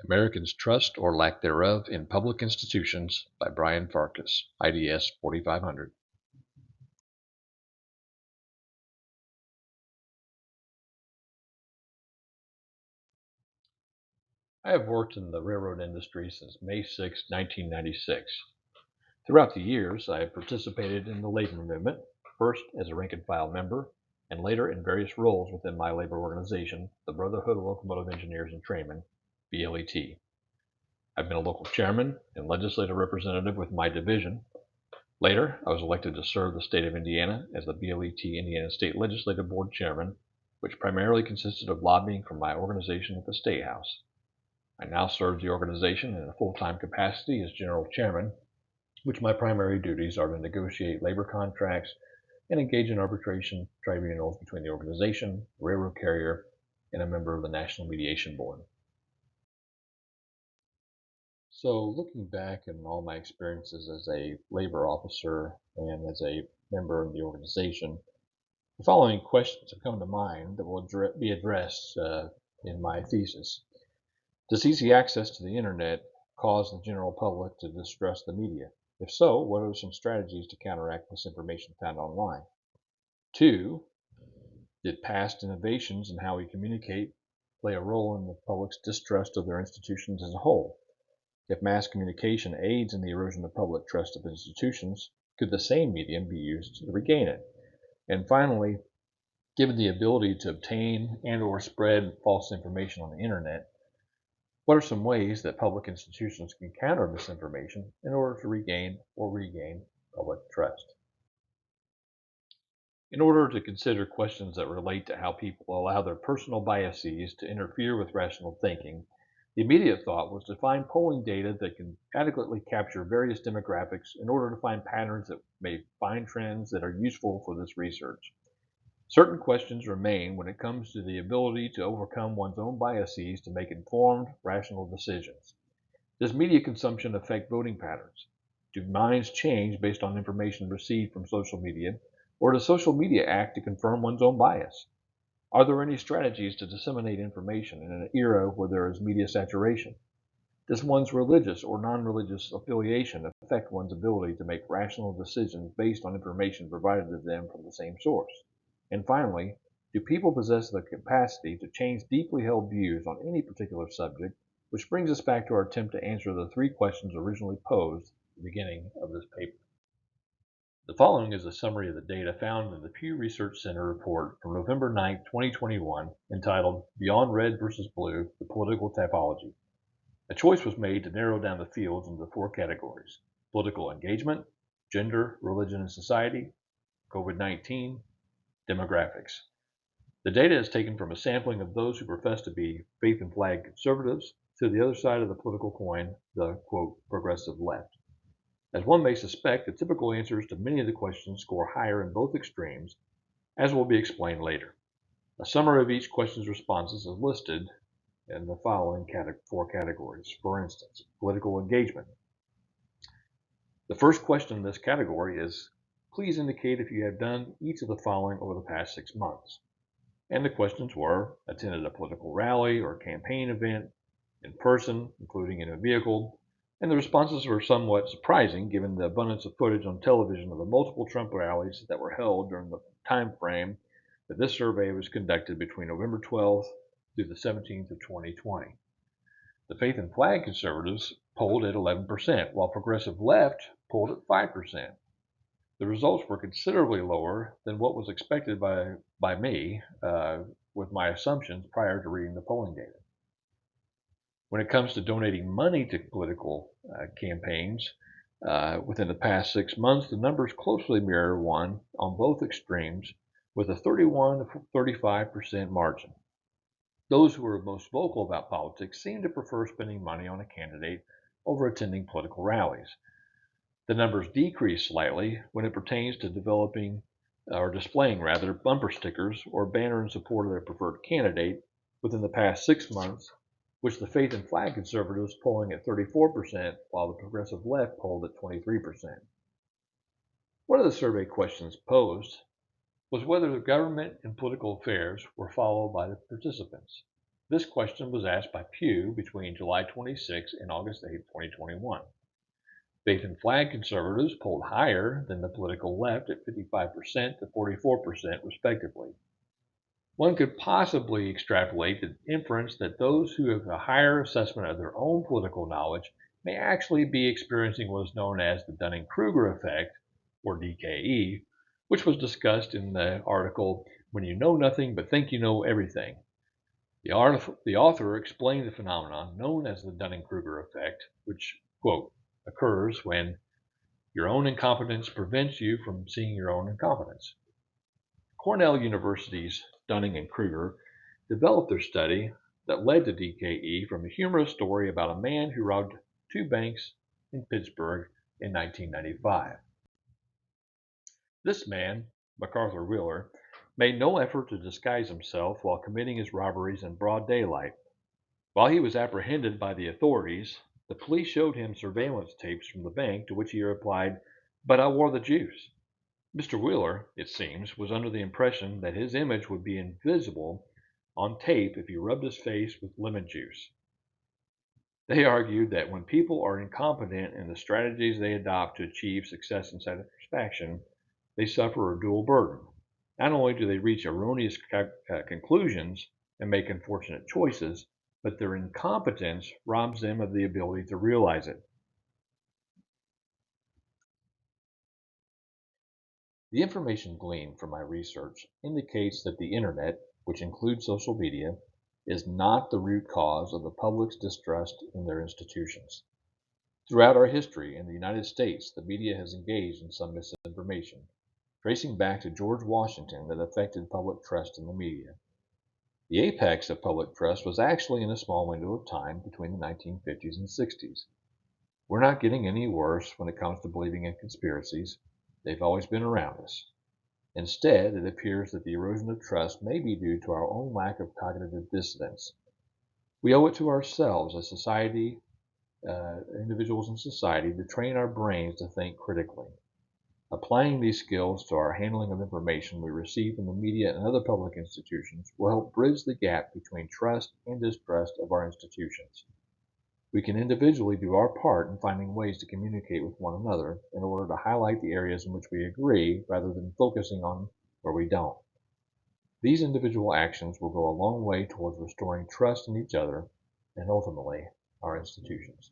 Americans' Trust or Lack Thereof in Public Institutions by Brian Farkas, IDS 4500. I have worked in the railroad industry since May 6, 1996. Throughout the years, I have participated in the labor movement, first as a rank and file member, and later in various roles within my labor organization, the Brotherhood of Locomotive Engineers and Trainmen, BLET. I've been a local chairman and legislative representative with my division. Later, I was elected to serve the state of Indiana as the BLET Indiana State Legislative Board Chairman, which primarily consisted of lobbying for my organization at the State House. I now serve the organization in a full-time capacity as General Chairman, which my primary duties are to negotiate labor contracts and engage in arbitration tribunals between the organization, the railroad carrier, and a member of the National Mediation Board. So, looking back on all my experiences as a labor officer and as a member of the organization, the following questions have come to mind that will be addressed in my thesis. Does easy access to the internet cause the general public to distrust the media? If so, what are some strategies to counteract misinformation found online? 2. Did past innovations in how we communicate play a role in the public's distrust of their institutions as a whole? If mass communication aids in the erosion of public trust of institutions, could the same medium be used to regain it? And finally, given the ability to obtain and/or spread false information on the internet, what are some ways that public institutions can counter misinformation in order to regain or regain public trust? In order to consider questions that relate to how people allow their personal biases to interfere with rational thinking, the immediate thought was to find polling data that can adequately capture various demographics in order to find patterns that may find trends that are useful for this research. Certain questions remain when it comes to the ability to overcome one's own biases to make informed, rational decisions. Does media consumption affect voting patterns? Do minds change based on information received from social media, or does social media act to confirm one's own bias? Are there any strategies to disseminate information in an era where there is media saturation? Does one's religious or non-religious affiliation affect one's ability to make rational decisions based on information provided to them from the same source? And finally, do people possess the capacity to change deeply held views on any particular subject? Which brings us back to our attempt to answer the three questions originally posed at the beginning of this paper. The following is a summary of the data found in the Pew Research Center report from November 9, 2021, entitled Beyond Red versus Blue, the Political Typology. A choice was made to narrow down the fields into four categories: political engagement, gender, religion and society, COVID-19, demographics. The data is taken from a sampling of those who profess to be faith and flag conservatives to the other side of the political coin, the quote, progressive left. As one may suspect, the typical answers to many of the questions score higher in both extremes, as will be explained later. A summary of each question's responses is listed in the following four categories. For instance, political engagement. The first question in this category is, please indicate if you have done each of the following over the past 6 months. And the questions were, attended a political rally or campaign event, in person, including in a vehicle, and the responses were somewhat surprising given the abundance of footage on television of the multiple Trump rallies that were held during the time frame that this survey was conducted between November 12th through the 17th of 2020. The faith and flag conservatives polled at 11%, while progressive left polled at 5%. The results were considerably lower than what was expected by me with my assumptions prior to reading the polling data. When it comes to donating money to political campaigns within the past 6 months, the numbers closely mirror one on both extremes with a 31 to 35% margin. Those who are most vocal about politics seem to prefer spending money on a candidate over attending political rallies. The numbers decrease slightly when it pertains to developing or displaying rather bumper stickers or banner in support of their preferred candidate within the past 6 months, which the faith and flag conservatives polling at 34%, while the progressive left polled at 23%. One of the survey questions posed was whether the government and political affairs were followed by the participants. This question was asked by Pew between July 26 and August 8, 2021. Faith and flag conservatives polled higher than the political left at 55% to 44%, respectively. One could possibly extrapolate the inference that those who have a higher assessment of their own political knowledge may actually be experiencing what is known as the Dunning-Kruger effect, or DKE, which was discussed in the article When You Know Nothing But Think You Know Everything. The author explained the phenomenon known as the Dunning-Kruger effect, which, quote, occurs when your own incompetence prevents you from seeing your own incompetence. Cornell University's Dunning and Kruger developed their study that led to DKE from a humorous story about a man who robbed two banks in Pittsburgh in 1995. This man, MacArthur Wheeler, made no effort to disguise himself while committing his robberies in broad daylight. While he was apprehended by the authorities, the police showed him surveillance tapes from the bank, to which he replied, "But I wore the juice." Mr. Wheeler, it seems, was under the impression that his image would be invisible on tape if he rubbed his face with lemon juice. They argued that when people are incompetent in the strategies they adopt to achieve success and satisfaction, they suffer a dual burden. Not only do they reach erroneous conclusions and make unfortunate choices, but their incompetence robs them of the ability to realize it. The information gleaned from my research indicates that the Internet, which includes social media, is not the root cause of the public's distrust in their institutions. Throughout our history in the United States, the media has engaged in some misinformation, tracing back to George Washington, that affected public trust in the media. The apex of public trust was actually in a small window of time between the 1950s and 60s. We're not getting any worse when it comes to believing in conspiracies. They've always been around us. Instead, it appears that the erosion of trust may be due to our own lack of cognitive dissonance. We owe it to ourselves as society, individuals in society, to train our brains to think critically. Applying these skills to our handling of information we receive from the media and other public institutions will help bridge the gap between trust and distrust of our institutions. We can individually do our part in finding ways to communicate with one another in order to highlight the areas in which we agree rather than focusing on where we don't. These individual actions will go a long way towards restoring trust in each other and ultimately our institutions.